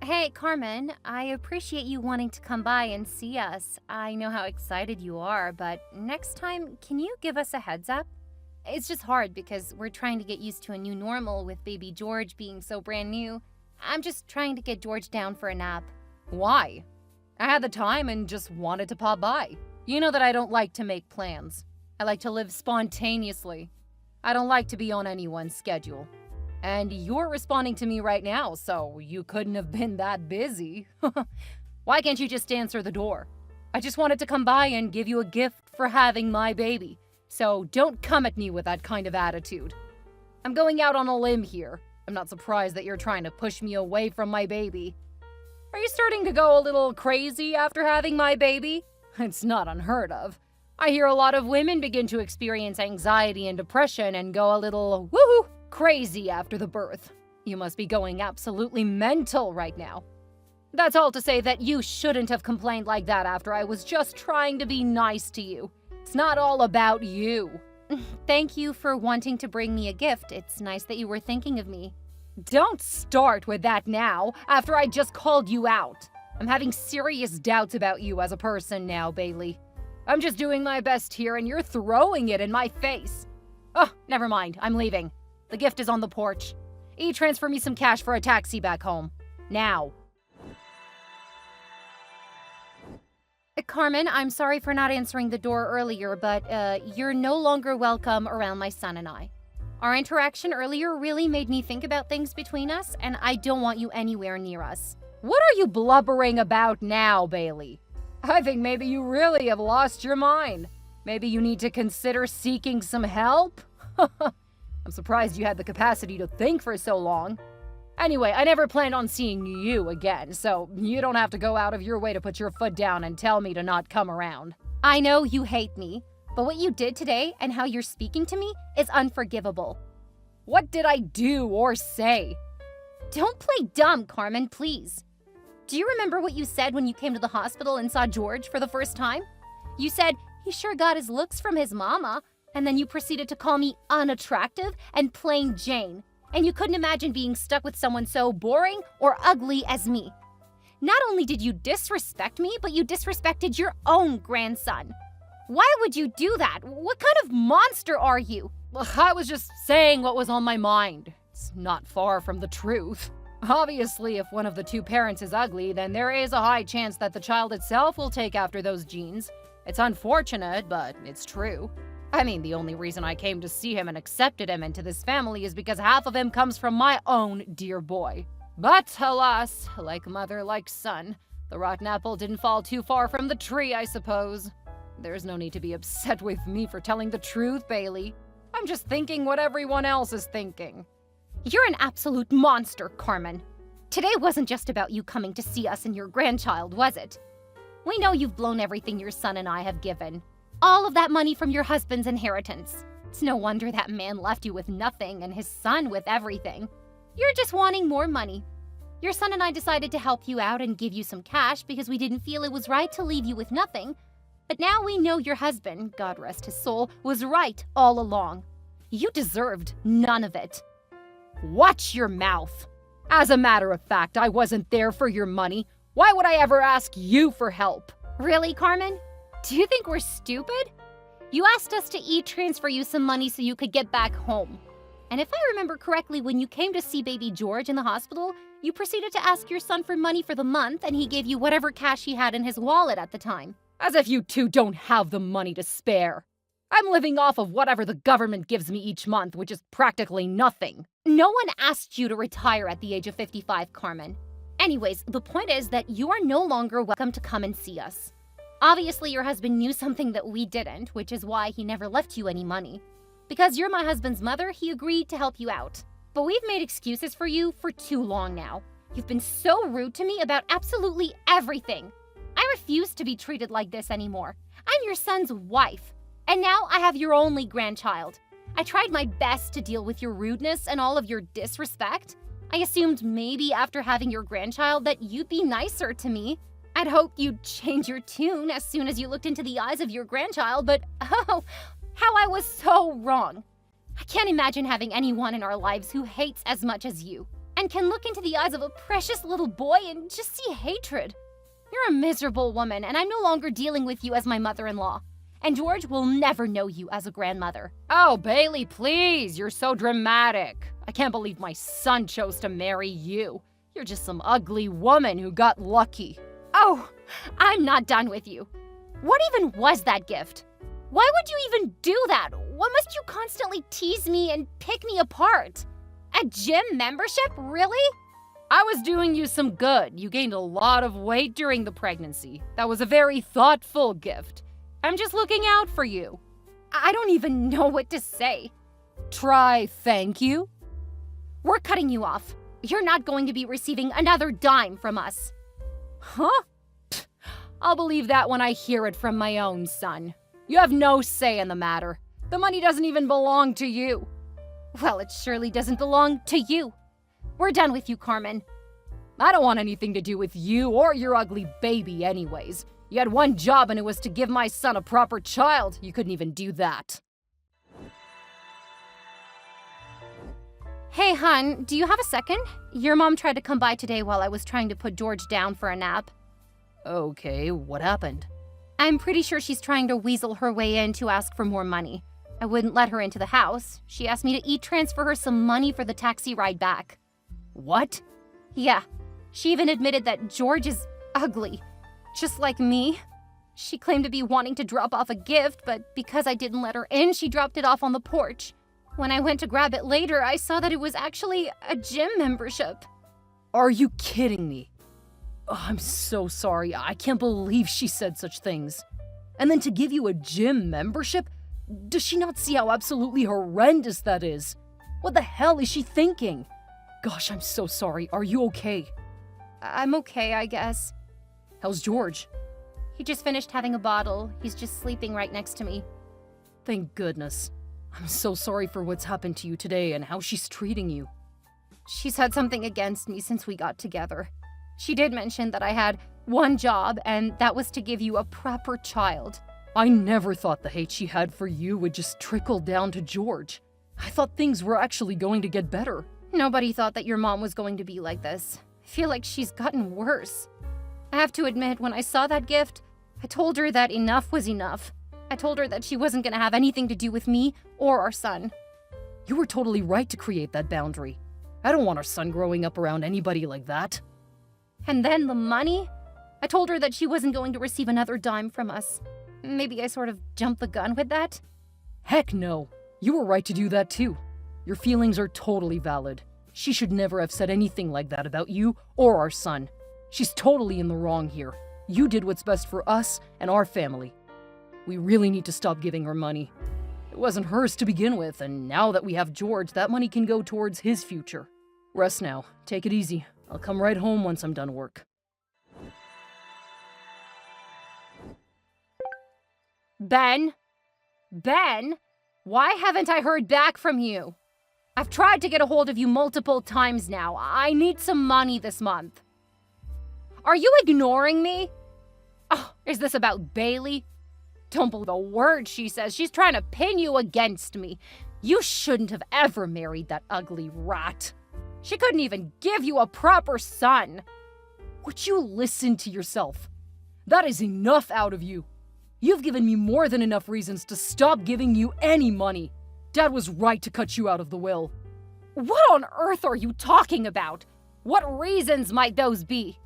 Hey, Carmen, I appreciate you wanting to come by and see us. I know how excited you are, but next time, can you give us a heads up? It's just hard because we're trying to get used to a new normal with baby George being so brand new. I'm just trying to get George down for a nap. Why? I had the time and just wanted to pop by. You know that I don't like to make plans. I like to live spontaneously. I don't like to be on anyone's schedule. And you're responding to me right now, so you couldn't have been that busy. Why can't you just answer the door? I just wanted to come by and give you a gift for having my baby, so don't come at me with that kind of attitude. I'm going out on a limb here. I'm not surprised that you're trying to push me away from my baby. Are you starting to go a little crazy after having my baby? It's not unheard of. I hear a lot of women begin to experience anxiety and depression and go a little woohoo crazy after the birth. You must be going absolutely mental right now. That's all to say that you shouldn't have complained like that after I was just trying to be nice to you. It's not all about you. Thank you for wanting to bring me a gift. It's nice that you were thinking of me. Don't start with that now, after I just called you out. I'm having serious doubts about you as a person now, Bailey. I'm just doing my best here and you're throwing it in my face. Oh, never mind, I'm leaving. The gift is on the porch. Transfer me some cash for a taxi back home. Now. Carmen, I'm sorry for not answering the door earlier, but you're no longer welcome around my son and I. Our interaction earlier really made me think about things between us, and I don't want you anywhere near us. What are you blubbering about now, Bailey? I think maybe you really have lost your mind. Maybe you need to consider seeking some help? I'm surprised you had the capacity to think for so long. Anyway, I never planned on seeing you again, so you don't have to go out of your way to put your foot down and tell me to not come around. I know you hate me, but what you did today and how you're speaking to me is unforgivable. What did I do or say? Don't play dumb, Carmen, please. Do you remember what you said when you came to the hospital and saw George for the first time? You said, he sure got his looks from his mama, and then you proceeded to call me unattractive and plain Jane, and you couldn't imagine being stuck with someone so boring or ugly as me. Not only did you disrespect me, but you disrespected your own grandson. Why would you do that? What kind of monster are you? Well, I was just saying what was on my mind. It's not far from the truth. Obviously, if one of the two parents is ugly, then there is a high chance that the child itself will take after those genes. It's unfortunate, but it's true. I mean, the only reason I came to see him and accepted him into this family is because half of him comes from my own dear boy. But alas, like mother, like son, the rotten apple didn't fall too far from the tree, I suppose. There's no need to be upset with me for telling the truth, Bailey. I'm just thinking what everyone else is thinking. You're an absolute monster, Carmen. Today wasn't just about you coming to see us and your grandchild, was it? We know you've blown everything your son and I have given. All of that money from your husband's inheritance. It's no wonder that man left you with nothing and his son with everything. You're just wanting more money. Your son and I decided to help you out and give you some cash because we didn't feel it was right to leave you with nothing. But now we know your husband, God rest his soul, was right all along. You deserved none of it. Watch your mouth. As a matter of fact, I wasn't there for your money. Why would I ever ask you for help? Really, Carmen? Do you think we're stupid? You asked us to transfer you some money so you could get back home. And if I remember correctly, when you came to see baby George in the hospital, you proceeded to ask your son for money for the month and he gave you whatever cash he had in his wallet at the time. As if you two don't have the money to spare. I'm living off of whatever the government gives me each month, which is practically nothing. No one asked you to retire at the age of 55, Carmen. Anyways, the point is that you are no longer welcome to come and see us. Obviously, your husband knew something that we didn't, which is why he never left you any money. Because you're my husband's mother, he agreed to help you out. But we've made excuses for you for too long now. You've been so rude to me about absolutely everything. I refuse to be treated like this anymore. I'm your son's wife. And now I have your only grandchild. I tried my best to deal with your rudeness and all of your disrespect. I assumed maybe after having your grandchild that you'd be nicer to me. I'd hoped you'd change your tune as soon as you looked into the eyes of your grandchild, but oh, how I was so wrong. I can't imagine having anyone in our lives who hates as much as you. and can look into the eyes of a precious little boy and just see hatred. You're a miserable woman, and I'm no longer dealing with you as my mother-in-law. And George will never know you as a grandmother. Oh, Bailey, please, you're so dramatic. I can't believe my son chose to marry you. You're just some ugly woman who got lucky. Oh, I'm not done with you. What even was that gift? Why would you even do that? Why must you constantly tease me and pick me apart? A gym membership, really? I was doing you some good. You gained a lot of weight during the pregnancy. That was a very thoughtful gift. I'm just looking out for you. I don't even know what to say. Try thank you. We're cutting you off. You're not going to be receiving another dime from us. Huh? Pfft, I'll believe that when I hear it from my own son. You have no say in the matter. The money doesn't even belong to you. Well, it surely doesn't belong to you. We're done with you, Carmen. I don't want anything to do with you or your ugly baby anyways. You had one job and it was to give my son a proper child. You couldn't even do that. Hey, hon, do you have a second? Your mom tried to come by today while I was trying to put George down for a nap. Okay, what happened? I'm pretty sure she's trying to weasel her way in to ask for more money. I wouldn't let her into the house. She asked me to e-transfer her some money for the taxi ride back. What? Yeah, she even admitted that George is ugly. Just like me. She claimed to be wanting to drop off a gift, but because I didn't let her in, she dropped it off on the porch. When I went to grab it later, I saw that it was actually a gym membership. Are you kidding me? Oh, I'm so sorry. I can't believe she said such things. And then to give you a gym membership? Does she not see how absolutely horrendous that is? What the hell is she thinking? Gosh, I'm so sorry. Are you okay? I'm okay, I guess. How's George? He just finished having a bottle. He's just sleeping right next to me. Thank goodness. I'm so sorry for what's happened to you today and how she's treating you. She's had something against me since we got together. She did mention that I had one job, and that was to give you a proper child. I never thought the hate she had for you would just trickle down to George. I thought things were actually going to get better. Nobody thought that your mom was going to be like this. I feel like she's gotten worse. I have to admit, when I saw that gift, I told her that enough was enough. I told her that she wasn't going to have anything to do with me or our son. You were totally right to create that boundary. I don't want our son growing up around anybody like that. And then the money? I told her that she wasn't going to receive another dime from us. Maybe I sort of jumped the gun with that? Heck no. You were right to do that too. Your feelings are totally valid. She should never have said anything like that about you or our son. She's totally in the wrong here. You did what's best for us and our family. We really need to stop giving her money. It wasn't hers to begin with, and now that we have George, that money can go towards his future. Rest now. Take it easy. I'll come right home once I'm done work. Ben? Ben? Why haven't I heard back from you? I've tried to get a hold of you multiple times now. I need some money this month. Are you ignoring me? Oh, is this about Bailey? Don't believe a word she says. She's trying to pin you against me. You shouldn't have ever married that ugly rat. She couldn't even give you a proper son. Would you listen to yourself? That is enough out of you. You've given me more than enough reasons to stop giving you any money. Dad was right to cut you out of the will. What on earth are you talking about? What reasons might those be?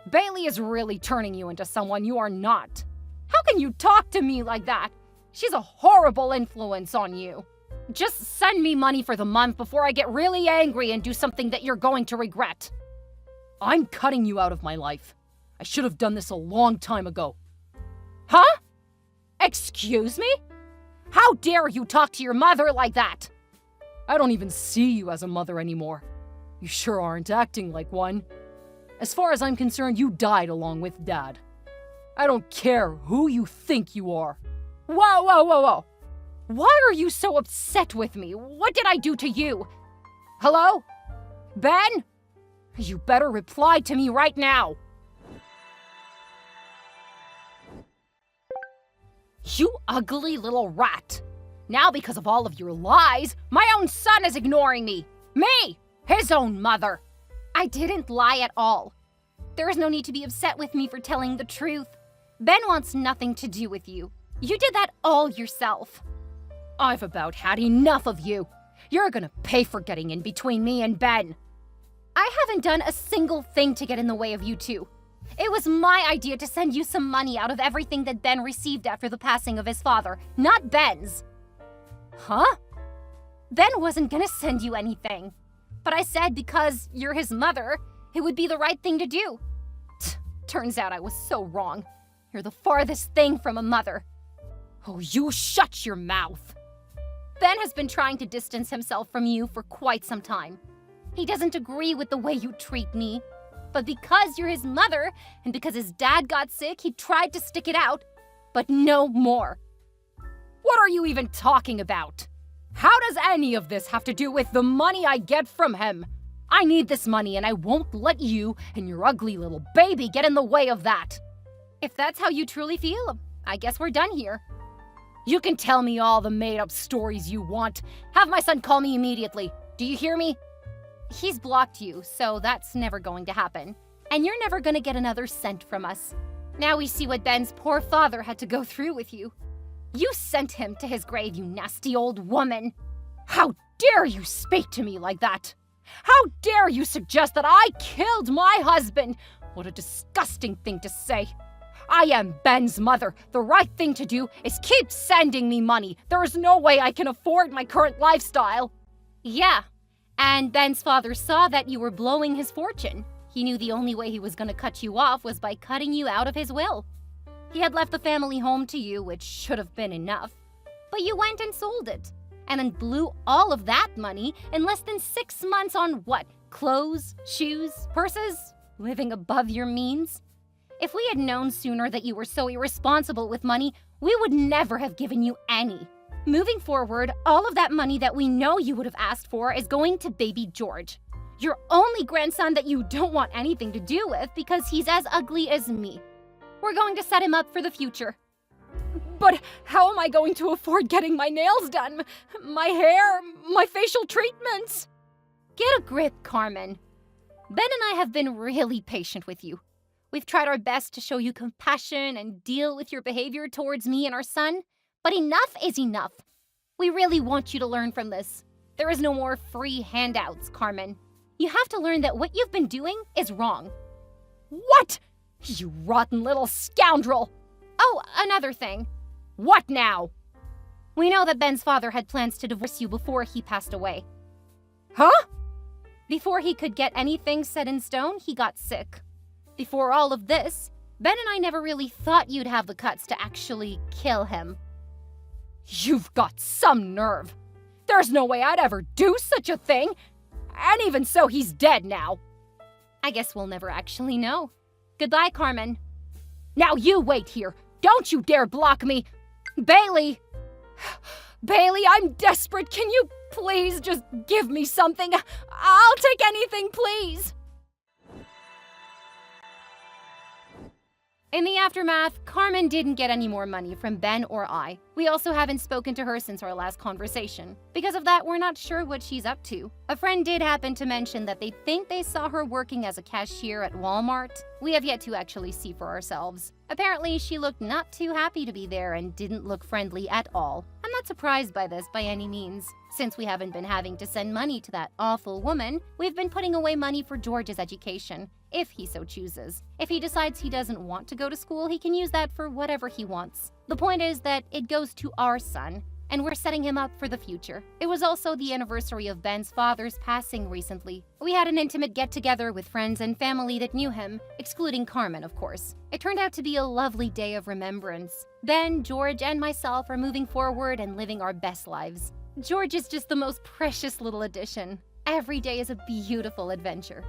Bailey is really turning you into someone you are not. How can you talk to me like that? She's a horrible influence on you. Just send me money for the month before I get really angry and do something that you're going to regret. I'm cutting you out of my life. I should have done this a long time ago. Huh? Excuse me? How dare you talk to your mother like that? I don't even see you as a mother anymore. You sure aren't acting like one. As far as I'm concerned, you died along with Dad. I don't care who you think you are. Whoa, whoa, whoa, whoa. Why are you so upset with me? What did I do to you? Hello? Ben? You better reply to me right now. You ugly little rat. Now because of all of your lies, my own son is ignoring me. Me, his own mother. I didn't lie at all. There is no need to be upset with me for telling the truth. Ben wants nothing to do with you. You did that all yourself. I've about had enough of you. You're gonna pay for getting in between me and Ben. I haven't done a single thing to get in the way of you two. It was my idea to send you some money out of everything that Ben received after the passing of his father, not Ben's. Huh? Ben wasn't gonna send you anything. But I said because you're his mother, it would be the right thing to do. Turns out I was so wrong. You're the farthest thing from a mother. Oh, you shut your mouth. Ben has been trying to distance himself from you for quite some time. He doesn't agree with the way you treat me. But because you're his mother, and because his dad got sick, he tried to stick it out. But no more. What are you even talking about? How does any of this have to do with the money I get from him? I need this money and I won't let you and your ugly little baby get in the way of that. If that's how you truly feel, I guess we're done here. You can tell me all the made-up stories you want. Have my son call me immediately. Do you hear me? He's blocked you, so that's never going to happen. And you're never gonna get another cent from us. Now we see what Ben's poor father had to go through with you. You sent him to his grave, you nasty old woman. How dare you speak to me like that? How dare you suggest that I killed my husband? What a disgusting thing to say. I am Ben's mother. The right thing to do is keep sending me money. There is no way I can afford my current lifestyle. Yeah, and Ben's father saw that you were blowing his fortune. He knew the only way he was going to cut you off was by cutting you out of his will. He had left the family home to you, which should have been enough. But you went and sold it, and then blew all of that money in less than 6 months on what? Clothes, shoes, purses? Living above your means? If we had known sooner that you were so irresponsible with money, we would never have given you any. Moving forward, all of that money that we know you would have asked for is going to baby George. Your only grandson that you don't want anything to do with because he's as ugly as me. We're going to set him up for the future. But how am I going to afford getting my nails done? My hair, my facial treatments? Get a grip, Carmen. Ben and I have been really patient with you. We've tried our best to show you compassion and deal with your behavior towards me and our son, but enough is enough. We really want you to learn from this. There is no more free handouts, Carmen. You have to learn that what you've been doing is wrong. What? You rotten little scoundrel! Oh, another thing. What now? We know that Ben's father had plans to divorce you before he passed away. Huh? Before he could get anything set in stone, he got sick. Before all of this, Ben and I never really thought you'd have the guts to actually kill him. You've got some nerve. There's no way I'd ever do such a thing. And even so, he's dead now. I guess we'll never actually know. Goodbye, Carmen. Now you wait here. Don't you dare block me. Bailey! Bailey, I'm desperate. Can you please just give me something? I'll take anything, please. In the aftermath, Carmen didn't get any more money from Ben or I. We also haven't spoken to her since our last conversation. Because of that, we're not sure what she's up to. A friend did happen to mention that they think they saw her working as a cashier at Walmart. We have yet to actually see for ourselves. Apparently, she looked not too happy to be there and didn't look friendly at all. I'm not surprised by this by any means. Since we haven't been having to send money to that awful woman, we've been putting away money for George's education, if he so chooses. If he decides he doesn't want to go to school, he can use that for whatever he wants. The point is that it goes to our son, and we're setting him up for the future. It was also the anniversary of Ben's father's passing recently. We had an intimate get-together with friends and family that knew him, excluding Carmen, of course. It turned out to be a lovely day of remembrance. Ben, George, and myself are moving forward and living our best lives. George is just the most precious little addition. Every day is a beautiful adventure.